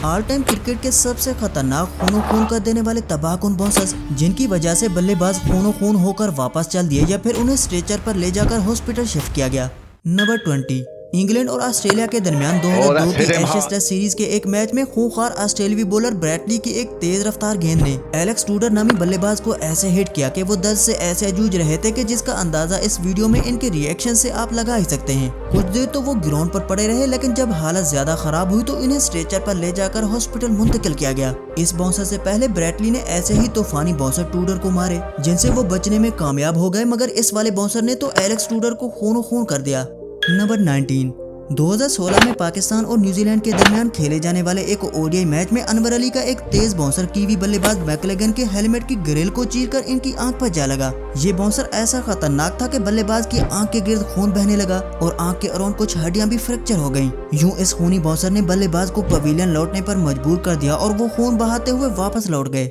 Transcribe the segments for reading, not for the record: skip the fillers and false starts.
All time cricket के सबसे खतरनाक खूनो खून कर देने वाले तबाहकुन बॉसर्स, जिनकी वजह से बल्लेबाज खूनो खून होकर वापस चल दिए या फिर उन्हें स्ट्रेचर पर ले जाकर हॉस्पिटल शिफ्ट किया गया। नंबर 20, इंग्लैंड और ऑस्ट्रेलिया के दरमियान 2002 की एशेज टेस्ट सीरीज के एक मैच में खूंखार ऑस्ट्रेलियाई बॉलर ब्रैडली की एक तेज रफ्तार गेंद ने एलेक्स टूडर नामी बल्लेबाज को ऐसे हिट किया कि वो दर्द से ऐसे जूझ रहे थे कि जिसका अंदाजा इस वीडियो में इनके रिएक्शन से आप लगा ही सकते हैं। कुछ देर तो वो ग्राउंड पर पड़े रहे, लेकिन जब हालत ज्यादा खराब हुई तो इन्हें स्ट्रेचर पर ले जाकर हॉस्पिटल मुंतकिल किया गया। इस बाउंसर से पहले ब्रैडली ने ऐसे ही तूफानी बाउंसर टूडर को मारे, जिनसे वो बचने में कामयाब हो गए, मगर इस वाले बाउंसर ने तो एलेक्स टूडर को खूनो खून कर दिया। नंबर 19, 2016 में पाकिस्तान और न्यूजीलैंड के दरमियान खेले जाने वाले एक ओडीआई मैच में अनवर अली का एक तेज बाउंसर कीवी बल्लेबाज मैकलेगन के हेलमेट की ग्रिल को चीरकर इनकी आंख पर जा लगा। ये बाउंसर ऐसा खतरनाक था कि बल्लेबाज की आंख के गिर्द खून बहने लगा और आंख के अराउंड कुछ हड्डियां भी फ्रैक्चर हो गयी। यूं इस खूनी बाउंसर ने बल्लेबाज को पवेलियन लौटने पर मजबूर कर दिया और वो खून बहाते हुए वापस लौट गए।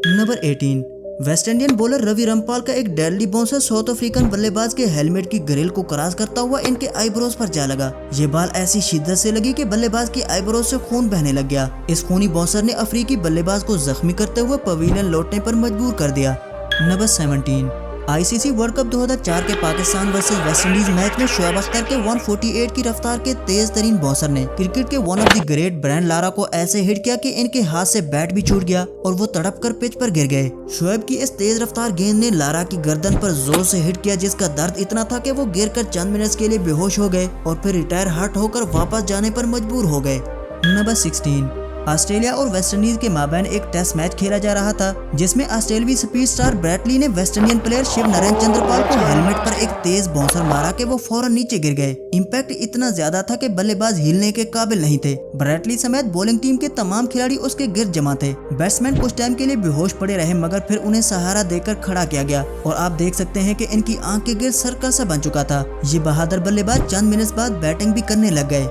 Number 18, West Indian bowler Ravi Rampaul का एक डेडली बाउंसर साउथ अफ्रीकन बल्लेबाज के हेलमेट की ग्रिल को क्रॉस करता हुआ इनके आईब्रोज पर जा लगा। ये बाल ऐसी शिद्दत से लगी कि बल्लेबाज की आईब्रोज से खून बहने लग गया। इस खूनी बाउंसर ने अफ्रीकी बल्लेबाज को जख्मी करते हुए पवेलियन लौटने पर मजबूर कर दिया। नंबर 17, आईसीसी वर्ल्ड कप 2004 के Pakistan versus West Indies match में शोएब अख्तर के 148 की रफ्तार के तेज तरीन बाउंसर ने क्रिकेट के one of the great Brian Lara को ऐसे हिट किया कि इनके हाथ से बैट भी छूट गया और वो तड़प कर पिच पर गिर गए। शोएब की इस तेज रफ्तार गेंद ने लारा की गर्दन पर जोर से हिट किया, जिसका दर्द इतना था कि वो गिरकर चंद मिनट के लिए बेहोश हो गए और फिर रिटायर हार्ट होकर वापस जाने पर मजबूर हो गए। नंबर 16, ऑस्ट्रेलिया और वेस्ट इंडीज के माबैन एक टेस्ट मैच खेला जा रहा था, जिसमें ऑस्ट्रेलियाई स्पीड स्टार ब्रैडली ने West Indian player Shiv Narayan Chanderpaul को हेलमेट पर एक तेज बाउंसर मारा कि वो फौरन नीचे गिर गए। इम्पैक्ट इतना ज्यादा था कि बल्लेबाज हिलने के काबिल नहीं थे। ब्रैडली समेत बॉलिंग टीम के तमाम खिलाड़ी उसके गिर्द जमा थे। बैट्समैन कुछ टाइम के लिए बेहोश पड़े रहे, मगर फिर उन्हें सहारा देकर खड़ा किया गया और आप देख सकते हैं कि इनकी आंख के गिर्द सर्कल सा बन चुका था। ये बहादुर बल्लेबाज चंद मिनट बाद बैटिंग भी करने लग गए।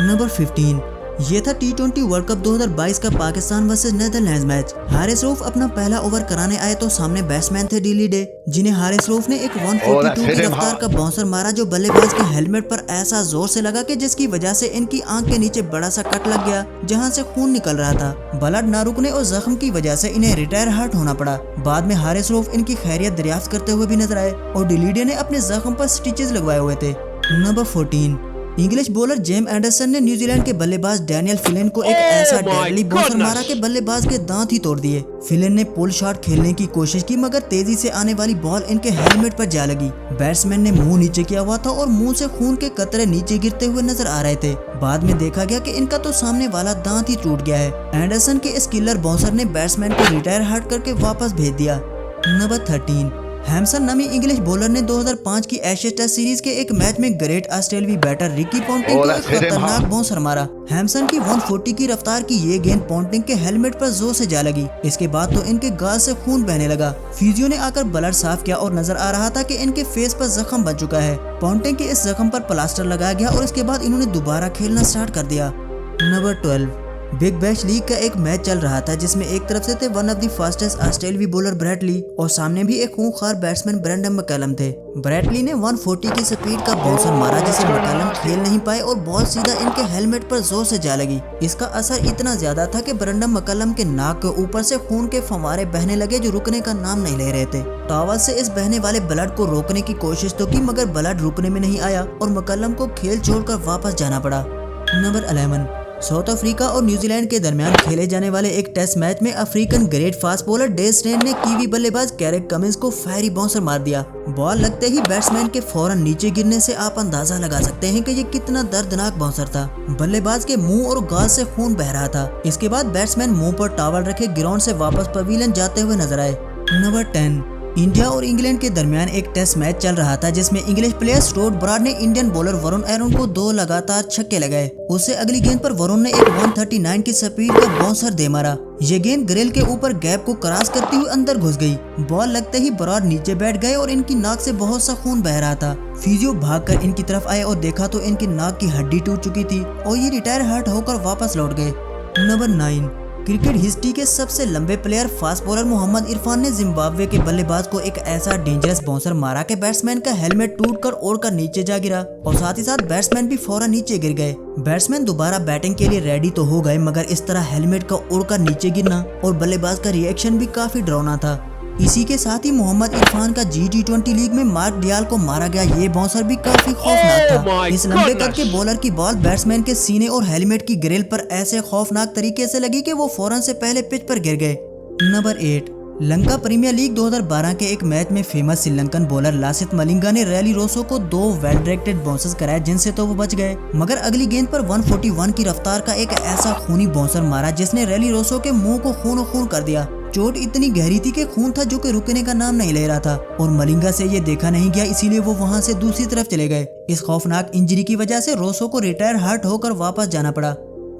नंबर 15, ये था T20 वर्ल्ड कप 2022 का Pakistan versus Netherlands match. Haris Rauf अपना पहला ओवर कराने आए तो सामने बैट्समैन थे डिली डे, जिन्हें हारिस रऊफ ने एक 142 की रफ्तार का बाउंसर मारा, जो बल्लेबाज के हेलमेट पर ऐसा जोर से लगा कि जिसकी वजह से इनकी आंख के नीचे बड़ा सा कट लग गया, जहां से खून निकल रहा था। ब्लड ना रुकने और जख्म की वजह से इन्हें रिटायर हार्ट होना पड़ा। बाद में हारिस रऊफ इनकी खैरियत दरियाफ्त करते हुए भी नजर आए और डिली डे ने अपने जख्म पर स्टिचेस लगवाए हुए थे। Number 14, English bowler James Anderson ने न्यूजीलैंड के बल्लेबाज डैनियल फिलिन को एक ऐसा डेडली बाउंसर मारा कि बल्लेबाज के दांत ही तोड़ दिए। फिलिन ने पुल शॉट खेलने की कोशिश की, मगर तेजी से आने वाली बॉल इनके हेलमेट पर जा लगी। बैट्समैन ने मुंह नीचे किया हुआ था और मुंह से खून के कतरे नीचे गिरते हुए नजर आ रहे थे। बाद में देखा गया कि इनका तो सामने वाला दांत ही टूट गया है। एंडरसन के इस किलर बाउंसर ने बैट्समैन को रिटायर हार्ट करके वापस भेज दिया। नंबर 13, हैम्सन नामी इंग्लिश बॉलर ने 2005 की एशेज टेस्ट सीरीज के एक मैच में ग्रेट ऑस्ट्रेलियाई बैटर रिकी पॉन्टिंग को एक खतरनाक बाउंसर मारा। हैम्सन की 140 की रफ्तार की ये गेंद पॉन्टिंग के हेलमेट पर जोर से जा लगी। इसके बाद तो इनके गाल से खून बहने लगा। फिजियो ने आकर ब्लड साफ किया और नजर आ रहा था कि इनके फेस पर जख्म बन चुका है। पॉन्टिंग के इस जख्म पर प्लास्टर लगाया गया और इसके बाद इन्होंने दोबारा खेलना स्टार्ट कर दिया। नंबर 12, बिग बैश लीग का एक मैच चल रहा था, जिसमें एक तरफ से थे वन ऑफ द फास्टेस्ट ऑस्ट्रेलियाई बॉलर ब्रैडली और सामने भी एक खूंखार बैट्समैन ब्रेंडन मैकलम थे। ब्रैडली ने 140 की स्पीड का बाउंसर मारा, जिसे मैकलम खेल नहीं पाए और बॉल सीधा इनके हेलमेट पर जोर से जा लगी। इसका असर इतना ज्यादा था कि ब्रेंडन मैकलम के नाक के ऊपर से खून के फव्वारे बहने लगे, जो रुकने का नाम नहीं ले रहे थे। टॉवल से इस बहने वाले ब्लड को रोकने की कोशिश तो की, मगर ब्लड रुकने में नहीं आया और मैकलम को खेल छोड़कर वापस जाना पड़ा। नंबर 11, साउथ अफ्रीका और न्यूजीलैंड के दरमियान खेले जाने वाले एक टेस्ट मैच में African great fast bowler Dale Steyn ने कीवी बल्लेबाज कैरेक कमिंस को फायरी बाउंसर मार दिया। बॉल लगते ही बैट्समैन के फौरन नीचे गिरने से आप अंदाजा लगा सकते हैं कि ये कितना दर्दनाक बाउंसर था। बल्लेबाज के मुंह और गाल से खून बह रहा था। इसके बाद बैट्समैन मुंह पर टॉवल रखे ग्राउंड से वापस पवेलियन जाते हुए नजर आए। नंबर 10, इंडिया और इंग्लैंड के दरमियान एक टेस्ट मैच चल रहा था, जिसमें इंग्लिश प्लेयर स्टुअर्ट ब्रॉड ने इंडियन बॉलर वरुण एरोन को 2 लगातार छक्के लगाए। उससे अगली गेंद पर वरुण ने एक 139 की स्पीड का बाउंसर दे मारा। ये गेंद ग्रिल के ऊपर गैप को क्रॉस करती हुई अंदर घुस गई। बॉल लगते ही ब्रॉड नीचे बैठ गए और इनकी नाक से बहुत सा खून बह रहा था। फिजियो भागकर इनकी तरफ आए और देखा तो इनकी नाक की हड्डी टूट चुकी थी और ये रिटायर हार्ट होकर वापस लौट गए। नंबर 9, क्रिकेट हिस्ट्री के सबसे लंबे player fast bowler Mohammad Irfan ने जिम्बाब्वे के बल्लेबाज को एक ऐसा डेंजरस बाउंसर मारा कि बैट्समैन का हेलमेट टूटकर उड़कर नीचे जा गिरा और साथ ही साथ बैट्समैन भी फौरन नीचे गिर गए। बैट्समैन दोबारा बैटिंग के लिए रेडी तो हो गए, मगर इस तरह हेलमेट का उड़कर नीचे गिरना और बल्लेबाज का रिएक्शन भी काफी डरावना था। इसी के साथ ही मोहम्मद इरफान का G20 लीग में मार्क डियाल को मारा गया ये बाउंसर भी काफी खौफनाक था। इस लंबे कद के बॉलर की बॉल बैट्समैन के सीने और हेलमेट की ग्रिल पर ऐसे खौफनाक तरीके से लगी कि वो फौरन से पहले पिच पर गिर गए। नंबर 8, लंका प्रीमियर लीग 2012 के एक मैच में फेमस श्रीलंकन बॉलर लासिथ मलिंगा ने रैली रोसो को 2 वेल डायरेक्टेड बाउंसर्स कराए, जिनसे तो वो बच गए, मगर अगली गेंद पर 141 की रफ्तार का एक ऐसा खूनी बाउंसर मारा जिसने रैली रोसो के मुंह को खून कर दिया। चोट इतनी गहरी थी कि खून था जो कि रुकने का नाम नहीं ले रहा था और मलिंगा से ये देखा नहीं गया, इसीलिए वो वहां से दूसरी तरफ चले गए। इस खौफनाक इंजरी की वजह से रोसो को रिटायर हर्ट होकर वापस जाना पड़ा।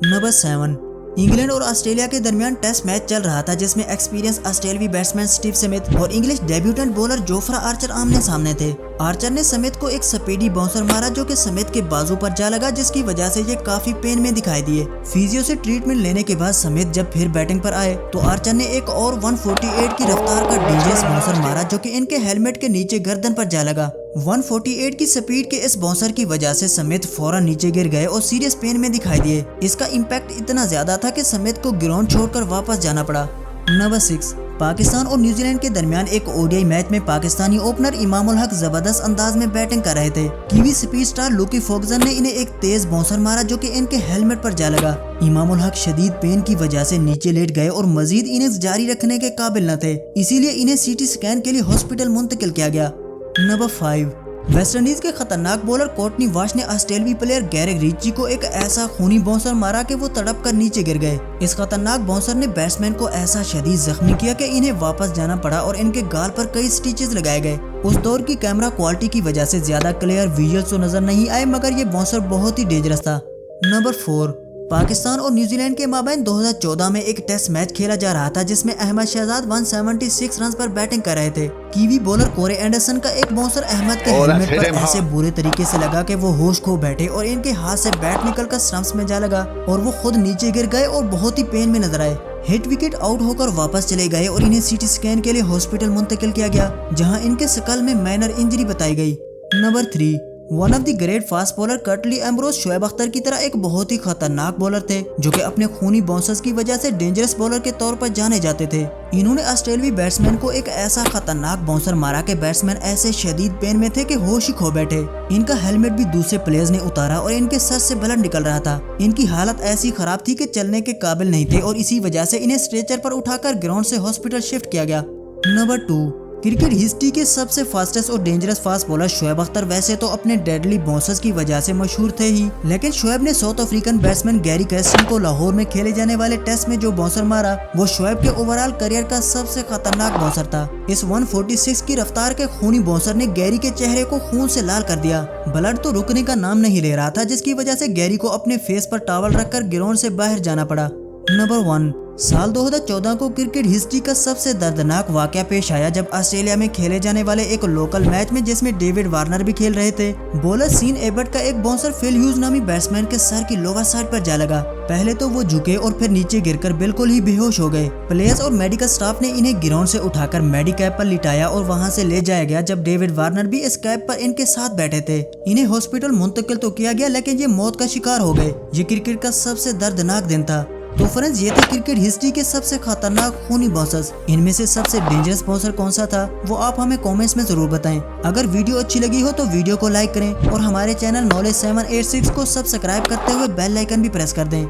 नंबर 7, इंग्लैंड और ऑस्ट्रेलिया के दरमियान टेस्ट मैच चल रहा था जिसमें एक्सपीरियंस ऑस्ट्रेलियावी बैट्समैन स्टीव स्मिथ और English debutant bowler Jofra Archer आमने सामने थे। आर्चर ने स्मिथ को एक स्पीडी बाउंसर मारा जो कि स्मिथ के बाजू पर जा लगा, जिसकी वजह से ये काफी पेन में दिखाई दिए। फिजियो से ट्रीटमेंट लेने के बाद स्मिथ जब फिर बैटिंग पर आए तो आर्चर ने एक और 148 की रफ्तार का डेंजरस बाउंसर मारा जो कि इनके हेलमेट के नीचे गर्दन पर जा लगा। 148 की स्पीड के इस बाउंसर की वजह से स्मिथ फौरन नीचे गिर गए और सीरियस पेन में दिखाई दिए। इसका इम्पैक्ट इतना ज्यादा था कि स्मिथ को ग्राउंड छोड़कर वापस जाना पड़ा। नंबर 6, पाकिस्तान और न्यूजीलैंड के दरमियान एक ओडीआई मैच में पाकिस्तानी ओपनर इमामुल हक जबरदस्त अंदाज में बैटिंग कर रहे थे। कीवी स्पीड स्टार लुकी फर्गसन ने इन्हें एक तेज बाउंसर मारा जो कि इनके हेलमेट पर जा लगा। इमामुल हक शदीद पेन की वजह से नीचे लेट गए और मजीद इनिंग्स जारी रखने के काबिल न थे, इसीलिए इन्हें सीटी स्कैन के लिए हॉस्पिटल मुंतकिल किया गया। नंबर 5, वेस्ट इंडीज के खतरनाक बॉलर कोर्टनी वाश ने ऑस्ट्रेलियावी प्लेयर गैरेग रिची को एक ऐसा खूनी बाउंसर मारा कि वो तड़प कर नीचे गिर गए। इस खतरनाक बाउंसर ने बैट्समैन को ऐसा शदीद जख्मी किया कि इन्हें वापस जाना पड़ा और इनके गाल पर कई स्टिचेस लगाए गए। उस दौर की कैमरा क्वालिटी की वजह से ज्यादा क्लियर विजुअल्स तो नजर नहीं आए, मगर ये बाउंसर बहुत ही डेंजरस था। नंबर 4, पाकिस्तान और न्यूजीलैंड के माबैन 2014 में एक टेस्ट मैच खेला जा रहा था जिसमें अहमद शहजाद 176 रन पर बैटिंग कर रहे थे। कीवी बॉलर कोरे एंडरसन का एक बाउंसर अहमद के हेलमेट पर ऐसे बुरे तरीके से लगा कि वो होश खो बैठे और इनके हाथ से बैट निकलकर स्टंप्स में जा लगा और वो खुद नीचे गिर गए और बहुत ही पेन में नजर आए। हिट विकेट आउट होकर वापस चले गए और इन्हें सीटी स्कैन के लिए हॉस्पिटल मुंतकिल किया गया, जहां इनके स्कल में माइनर इंजरी बताई गई। Number 3, one of the great fast bowler Curtly Ambrose Shoaib Akhtar की तरह एक बहुत ही खतरनाक बॉलर थे जो कि अपने खूनी बाउंसर्स की वजह से डेंजरस बॉलर के तौर पर जाने जाते थे। इन्होंने ऑस्ट्रेलियावी बैट्समैन को एक ऐसा खतरनाक बाउंसर मारा कि बैट्समैन ऐसे शदीद पेन में थे कि होश ही खो बैठे। इनका हेलमेट भी दूसरे प्लेयर्स ने उतारा और इनके सर से ब्लड निकल रहा था। इनकी हालत ऐसी खराब थी कि चलने के काबिल नहीं थे और इसी वजह से इन्हें स्ट्रेचर पर उठाकर ग्राउंड से हॉस्पिटल शिफ्ट किया गया। नंबर 2, क्रिकेट हिस्ट्री के सबसे फास्टेस्ट और dangerous fast bowler Shoaib Akhtar वैसे तो अपने डेडली बाउंसर्स की वजह से मशहूर थे ही, लेकिन शोएब ने साउथ अफ्रीकन बैट्समैन गैरी कैस्टन को लाहौर में खेले जाने वाले टेस्ट में जो बाउंसर मारा वो शोएब के ओवरऑल करियर का सबसे खतरनाक बाउंसर था। इस 146 की रफ्तार के खूनी बाउंसर ने गैरी के चेहरे को खून से लाल कर दिया। ब्लड तो रुकने का नाम नहीं ले रहा था, जिसकी वजह से गैरी को अपने फेस पर टॉवल रखकर ग्राउंड से बाहर जाना पड़ा। नंबर 1, साल 2014 को क्रिकेट हिस्ट्री का सबसे दर्दनाक वाकया पेश आया जब ऑस्ट्रेलिया में खेले जाने वाले एक लोकल मैच में जिसमें डेविड वार्नर भी खेल रहे थे, बॉलर सीन एबर्ट का एक बाउंसर फिल ह्यूज नामी बैट्समैन के सर की लोअर साइड पर जा लगा। पहले तो वो झुके और फिर नीचे गिरकर बिल्कुल ही बेहोश हो गए। प्लेयर्स और मेडिकल स्टाफ ने इन्हें ग्राउंड से उठाकर मेडिकैप पर लिटाया और वहां से ले जाया गया, जब डेविड वार्नर भी इस कैप पर इनके साथ बैठे थे। इन्हें हॉस्पिटल मुंतकिल तो किया गया, लेकिन ये मौत का शिकार हो गए। ये क्रिकेट का सबसे दर्दनाक दिन था। तो फ्रेंड्स, ये थे क्रिकेट हिस्ट्री के सबसे खतरनाक खूनी बाउंसर्स। इनमें से सबसे डेंजरस बाउंसर कौन सा था वो आप हमें कमेंट्स में जरूर बताएं। अगर वीडियो अच्छी लगी हो तो वीडियो को लाइक करें और हमारे चैनल नॉलेज 786 को सब्सक्राइब करते हुए बेल आइकन भी प्रेस कर दें।